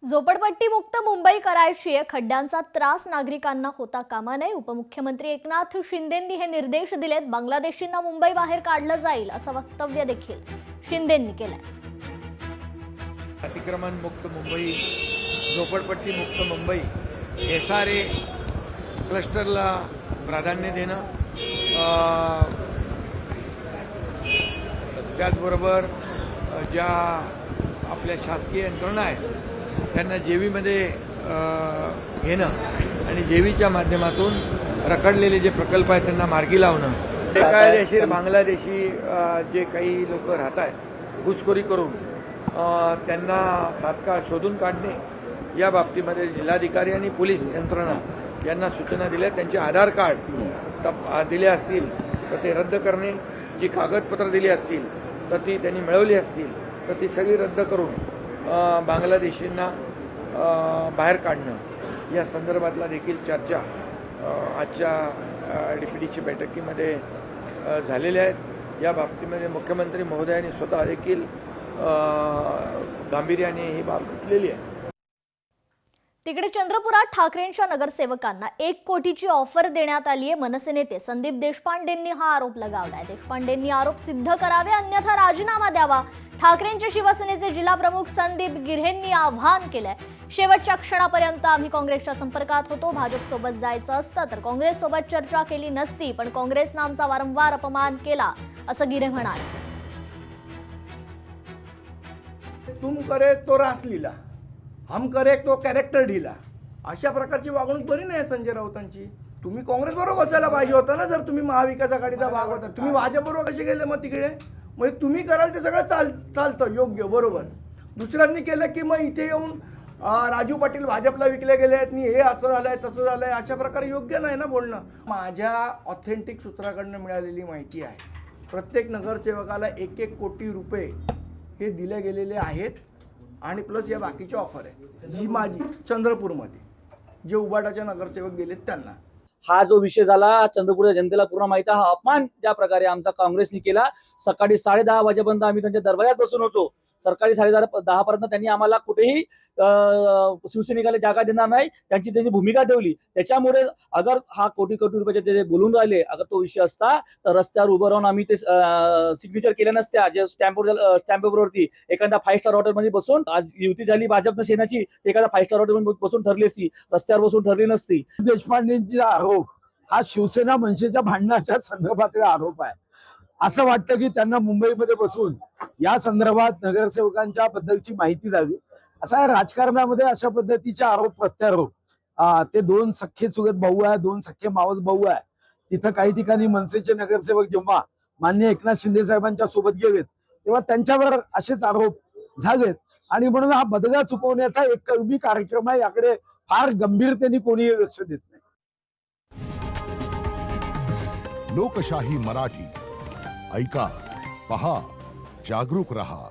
झोपडपट्टी मुक्त मुंबई करायची आहे। खड्ड्यांचा त्रास नागरिकांना होता कामा नये। उपमुख्यमंत्री एकनाथ शिंदेंनी हे निर्देश दिलेत। बांगलादेशींना मुंबई बाहेर काढलं जाईल असं वक्तव्य देखील शिंदेंनी केलंय। अतिक्रमण मुक्त मुंबई, झोपडपट्टी मुक्त मुंबई, SRA क्लस्टरला प्राधान्य देणं, त्याचबरोबर ज्या आपल्या शासकीय यंत्रणा आहेत त्यांना जेवीमध्ये घेणं आणि जेवीच्या माध्यमातून रखडलेले जे प्रकल्प आहेत त्यांना मार्गी लावणं, बेकायदेशीर बांगलादेशी जे काही लोक राहत आहेत घुसखोरी करून त्यांना तात्काळ शोधून काढणे, या बाबतीमध्ये जिल्हाधिकारी आणि पोलीस यंत्रणा यांना सूचना दिल्या। त्यांचे आधार कार्ड दिले असतील तर ते रद्द करणे, जी कागदपत्र दिली असतील तर ती त्यांनी मिळवली असतील तर ती सगळी रद्द करून बांगलादेशींना बाहेर काढणं, या संदर्भातला देखील चर्चा आजच्या DPDची बैठकीमध्ये झालेल्या आहेत। या बाबतीमध्ये मुख्यमंत्री महोदयांनी स्वतः देखील गांभीर्याने ही बाब घेतलेली आहे। तिकडे चंद्रपुरात ठाकरेंच्या नगरसेवकांना 1 कोटीची ऑफर देण्यात आली आहे। मनसे नेते संदीप देशपांडेंनी हा आरोप लगावलाय। देशपांडेंनी आरोप सिद्ध करावे अन्यथा राजीनामा द्यावा। ठाकरेंचे शिवसेनेचे जिल्हा प्रमुख संदीप गिऱ्हेंनी आवाहन केलंय। शेवटच्या क्षणापर्यंत आम्ही काँग्रेसच्या संपर्कात होतो। भाजपसोबत जायचं असतं तर काँग्रेससोबत चर्चा केली नसती, पण काँग्रेसनं आमचा वारंवार अपमान केला असं गिऱ्हे म्हणाले। तुम करे तो रासलीला, हम करे तो कॅरेक्टर ढिला, अशा प्रकारची वागणूक बरी नाही संजय राऊतांची। तुम्ही काँग्रेस बरोबर बसायला पाहिजे होता ना, जर तुम्ही महाविकास आघाडीचा भाग होता। तुम्ही भाजप बरोबर कसे गेले मग तिकडे? म्हणजे तुम्ही कराल ते सगळं चालतं योग्य बरोबर, दुसऱ्यांनी केलं की मग इथे येऊन राजू पाटील भाजपला विकले गेले आहेत, हे असं झालंय तसं झालंय, अशा प्रकारे योग्य नाही ना बोलणं। माझ्या ऑथेंटिक सूत्राकडनं मिळालेली माहिती आहे, प्रत्येक नगरसेवकाला 1-1 कोटी रुपये हे दिले गेलेले आहेत आणि प्लस या बाकीची ऑफर आहे जी माझी चंद्रपूरमध्ये जे उबाटाचे नगरसेवक गेलेत त्यांना। हा जो विषय झाला चंद्रपूरच्या जनतेला पूर्ण माहिती आहे। हा अपमान ज्या प्रकारे आमचा काँग्रेसने केला, सकाळी 10:30 वाजेपर्यंत आम्ही त्यांच्या दरवाजात बसून होतो। सकाळी 10:30 पर्यंत त्यांनी आम्हाला कुठेही शिवसैनिकाला जागा देणार नाही त्यांची भूमिका ठेवली। त्याच्यामुळे अगर हा कोटी रुपयाचे ते बोलून राहिले, अगर तो विषय असता तर रस्त्यावर उभं राहून आम्ही ते सिग्नेचर केल्या नसत्या। जे स्टॅम्प पेपरवरती एखाद्या 5 स्टार हॉटेलमध्ये बसून, आज युती झाली भाजप सेनेची, एखाद्या 5 स्टार हॉटेलमध्ये बसून ठरली असती, रस्त्यावर बसून ठरली नसती। देशपांडेंचा आरोप हा शिवसेना मनसेच्या भांडणाच्या संदर्भातला आरोप आहे। असं वाटतं की त्यांना मुंबईमध्ये बसून या संदर्भात नगरसेवकांच्या बद्दलची माहिती द्यावी। असा राजकारणामध्ये अशा पद्धतीचे आरोप प्रत्यारोप, ते 2 सख्खे चुलत भाऊ आहे, 2 सख्खे मावस भाऊ आहे। तिथं काही ठिकाणी मनसेचे नगरसेवक जेव्हा माननीय एकनाथ शिंदे साहेबांच्या सोबत गेलेत तेव्हा त्यांच्यावर असेच आरोप झालेत आणि म्हणून हा बदला चुकवण्याचा एक कलमी कार्यक्रम आहे। याकडे फार गंभीरतेने कोणीही लक्ष देत नाही। लोकशाही मराठी ऐका, पहा, जागरूक रहा।